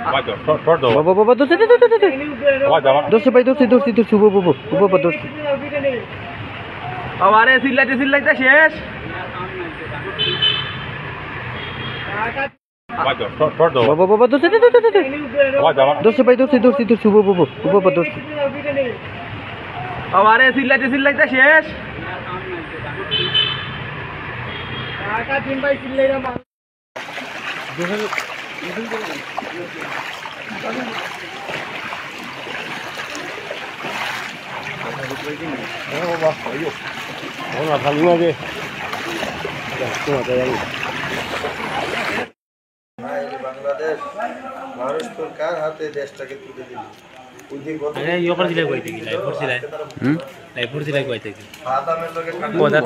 বাবা বাবা দোস্ত দোস্ত ভাই দোস্ত দোস্ত দোস্ত বাবা দোস্ত আরে চিল্লাইতে চিল্লাইতে শেষ বাবা বাবা দোস্ত দোস্ত ভাই দোস্ত দোস্ত দোস্ত বাবা দোস্ত আরে চিল্লাইতে চিল্লাইতে শেষ বাংলাদেশ মানুষ তোর কার হাতে দেশটাকে তুলে দিল আদামের লোকের ঠান্ডা